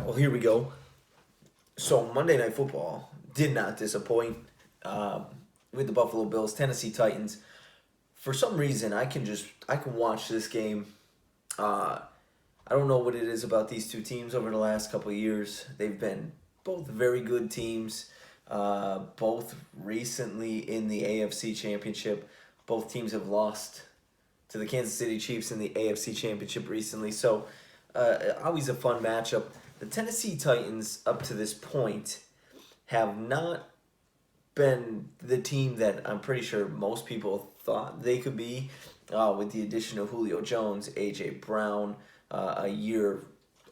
Well, here we go. So Monday Night Football did not disappoint um, with the Buffalo Bills, Tennessee Titans. For some reason, I can watch this game. Uh, I don't know what it is about these two teams over the last couple of years. They've been both very good teams. Both recently in the AFC Championship. Both teams have lost to the Kansas City Chiefs in the AFC Championship recently. So, always a fun matchup. The Tennessee Titans, up to this point, have not been the team that I'm pretty sure most people thought they could be, with the addition of Julio Jones, A.J. Brown, a year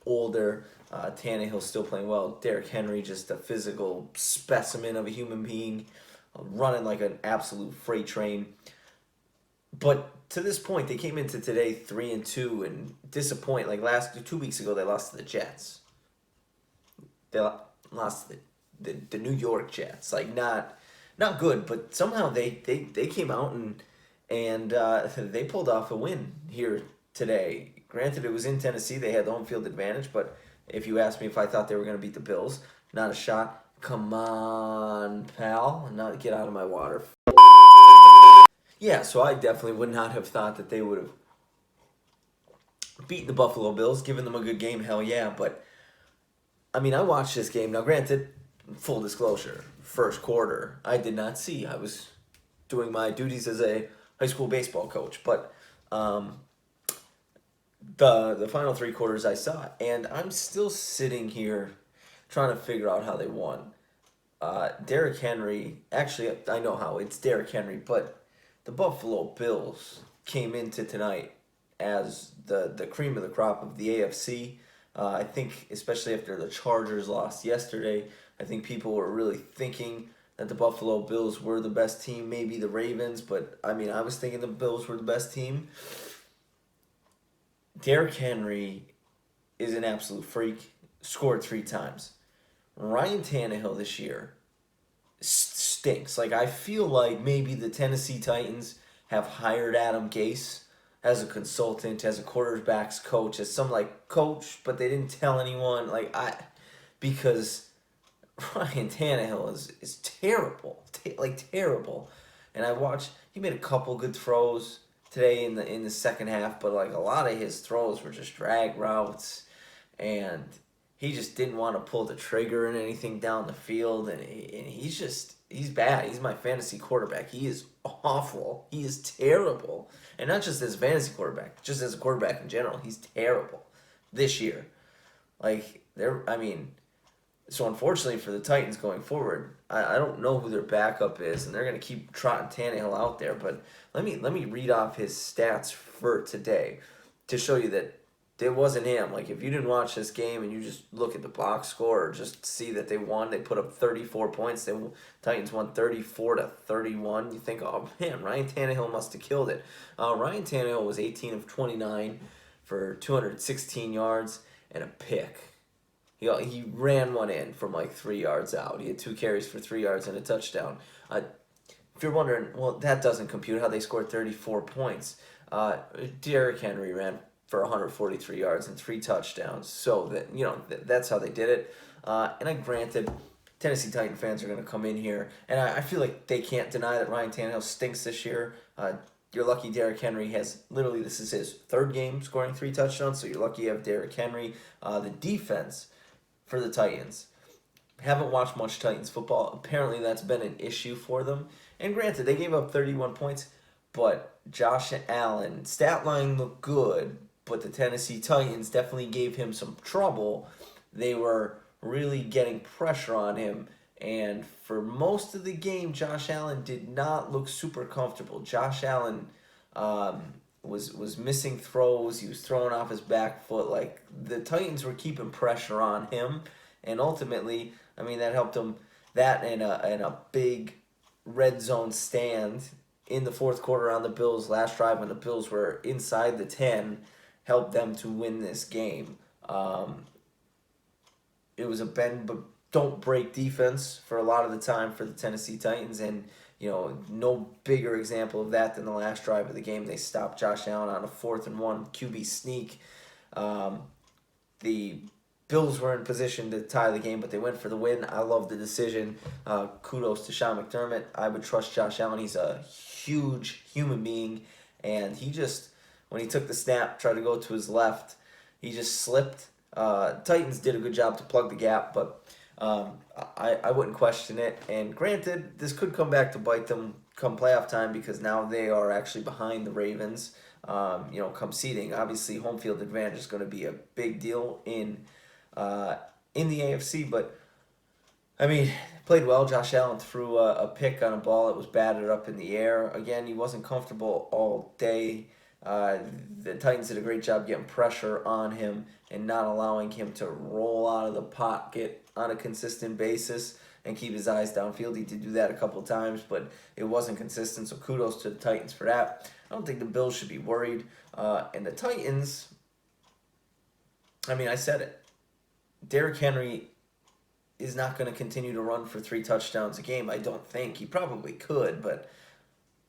older. Tannehill still playing well. Derrick Henry, just a physical specimen of a human being, running like an absolute freight train. But to this point, they came into today 3-2 and disappoint. Like last 2 weeks ago, they lost to the Jets. They lost to the New York Jets. Like not good, but somehow they came out and they pulled off a win here today. Granted, it was in Tennessee. They had the home field advantage, but if you asked me if I thought they were going to beat the Bills, not a shot. Come on, pal. Not get out of my water. Yeah, so I definitely would not have thought that they would have beaten the Buffalo Bills, given them a good game. Hell yeah, but I mean, I watched this game. Now, granted, full disclosure, first quarter, I did not see. I was doing my duties as a high school baseball coach, but um, the final three quarters I saw, and I'm still sitting here trying to figure out how they won. Derrick Henry, actually, I know how. It's Derrick Henry, but the Buffalo Bills came into tonight as the cream of the crop of the AFC. I think, especially after the Chargers lost yesterday, I think people were really thinking that the Buffalo Bills were the best team, maybe the Ravens, but I mean, I was thinking the Bills were the best team. Derrick Henry is an absolute freak, scored three times. Ryan Tannehill this year stinks. Like, I feel like maybe the Tennessee Titans have hired Adam Gase as a consultant, as a quarterbacks coach, as some like coach, but they didn't tell anyone. Because Ryan Tannehill is terrible, terrible. And I watched. He made a couple good throws today in the second half, but like a lot of his throws were just drag routes, and he just didn't want to pull the trigger and anything down the field, and he's bad. He's my fantasy quarterback. He is awful. He is terrible, and not just as a fantasy quarterback, just as a quarterback in general. He's terrible this year. I mean, so unfortunately for the Titans going forward, I don't know who their backup is, and they're gonna keep trotting Tannehill out there. But let me read off his stats for today to show you that it wasn't him. Like, if you didn't watch this game and you just look at the box score or just see that they won, they put up 34 points. The Titans won 34-31. You think, oh man, Ryan Tannehill must have killed it. Ryan Tannehill was 18 of 29 for 216 yards and a pick. He ran one in from like 3 yards out. He had two carries for 3 yards and a touchdown. If you're wondering, well, that doesn't compute how they scored 34 points. Derrick Henry ran for 143 yards and three touchdowns. So that's how they did it. And granted, Tennessee Titan fans are going to come in here, and I feel like they can't deny that Ryan Tannehill stinks this year. You're lucky Derrick Henry has literally, this is his third game scoring three touchdowns, so you're lucky you have Derrick Henry. The defense for the Titans. Haven't watched much Titans football. Apparently that's been an issue for them. And granted, they gave up 31 points, but Josh Allen, stat line looked good, but the Tennessee Titans definitely gave him some trouble. They were really getting pressure on him, and for most of the game, Josh Allen did not look super comfortable. Josh Allen was missing throws. He was throwing off his back foot. Like, the Titans were keeping pressure on him, and ultimately, I mean, that helped him. That and a big red zone stand in the fourth quarter on the Bills' last drive when the Bills were inside the 10 helped them to win this game. It was a bend but don't break defense for a lot of the time for the Tennessee Titans, and no bigger example of that than the last drive of the game. They stopped Josh Allen on a 4th and 1 QB sneak. The Bills were in position to tie the game, but they went for the win. I love the decision. Kudos to Sean McDermott. I would trust Josh Allen. He's a huge human being, and he just, when he took the snap, tried to go to his left, he just slipped. Titans did a good job to plug the gap, but I wouldn't question it. And granted, this could come back to bite them come playoff time because now they are actually behind the Ravens. Come seeding. Obviously, home field advantage is going to be a big deal in the AFC, but I mean, played well. Josh Allen threw a pick on a ball that was batted up in the air. Again, he wasn't comfortable all day. The Titans did a great job getting pressure on him and not allowing him to roll out of the pocket on a consistent basis and keep his eyes downfield. He did do that a couple times, but it wasn't consistent, so kudos to the Titans for that. I don't think the Bills should be worried. And the Titans, I mean, I said it. Derrick Henry is not going to continue to run for 3 touchdowns a game. I don't think. He probably could, but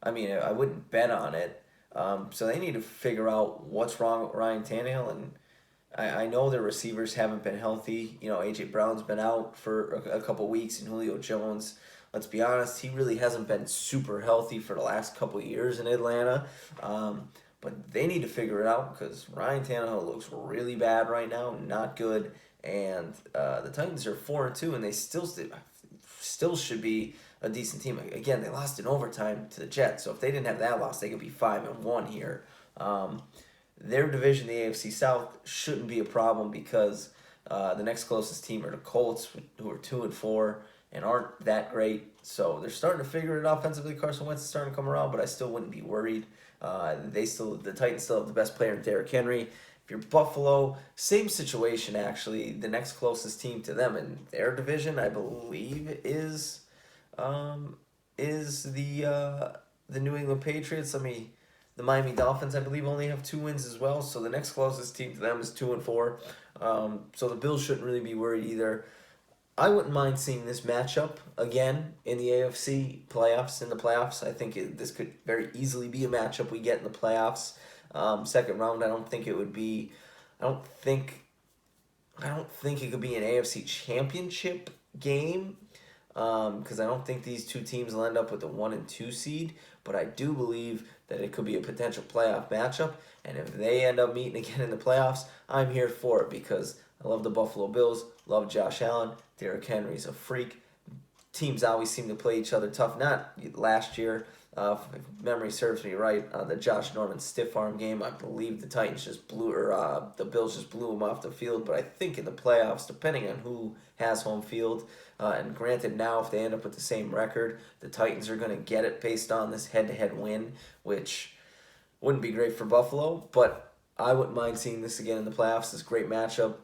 I mean, I wouldn't bet on it. So they need to figure out what's wrong with Ryan Tannehill, and I know their receivers haven't been healthy. A.J. Brown's been out for a couple weeks, and Julio Jones, let's be honest, he really hasn't been super healthy for the last couple of years in Atlanta. But they need to figure it out because Ryan Tannehill looks really bad right now, not good. And the Titans are 4-2, and they still should be a decent team. Again, they lost in overtime to the Jets, so if they didn't have that loss, they could be 5-1 here. Their division, the AFC South, shouldn't be a problem because the next closest team are the Colts, who are 2-4 and aren't that great. So they're starting to figure it offensively. Carson Wentz is starting to come around, but I still wouldn't be worried. The Titans still have the best player in Derrick Henry. If you're Buffalo, same situation actually. The next closest team to them in their division, I believe, is the New England Patriots. The Miami Dolphins, I believe, only have 2 wins as well. So the next closest team to them is 2-4. So the Bills shouldn't really be worried either. I wouldn't mind seeing this matchup again in the AFC playoffs. In the playoffs, I think this could very easily be a matchup we get in the playoffs. Second round, I don't think it would be. I don't think it could be an AFC championship game because I don't think these two teams will end up with a 1 and 2 seed. But I do believe that it could be a potential playoff matchup. And if they end up meeting again in the playoffs, I'm here for it because I love the Buffalo Bills, love Josh Allen. Derrick Henry's a freak. Teams always seem to play each other tough. Not last year, if memory serves me right, the Josh Norman stiff arm game, I believe the the Bills just blew them off the field. But I think in the playoffs, depending on who has home field, and granted now if they end up with the same record, the Titans are going to get it based on this head-to-head win, which wouldn't be great for Buffalo, but I wouldn't mind seeing this again in the playoffs. It's a great matchup.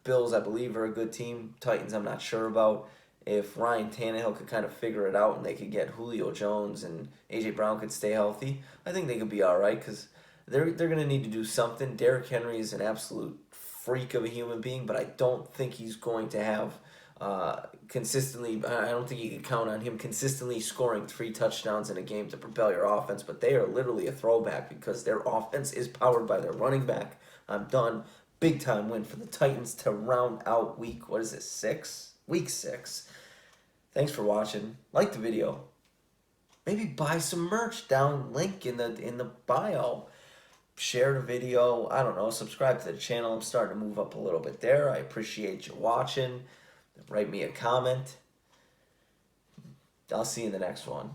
Bills, I believe, are a good team. Titans, I'm not sure about. If Ryan Tannehill could kind of figure it out and they could get Julio Jones and A.J. Brown could stay healthy, I think they could be all right because they're going to need to do something. Derrick Henry is an absolute freak of a human being, but I don't think he's going to have consistently. I don't think you can count on him consistently scoring 3 touchdowns in a game to propel your offense, but they are literally a throwback because their offense is powered by their running back. I'm done. Big time win for the Titans to round out week 6? Week 6. Thanks for watching. Like the video. Maybe buy some merch down link in the bio. Share the video. I don't know. Subscribe to the channel. I'm starting to move up a little bit there. I appreciate you watching. Write me a comment. I'll see you in the next one.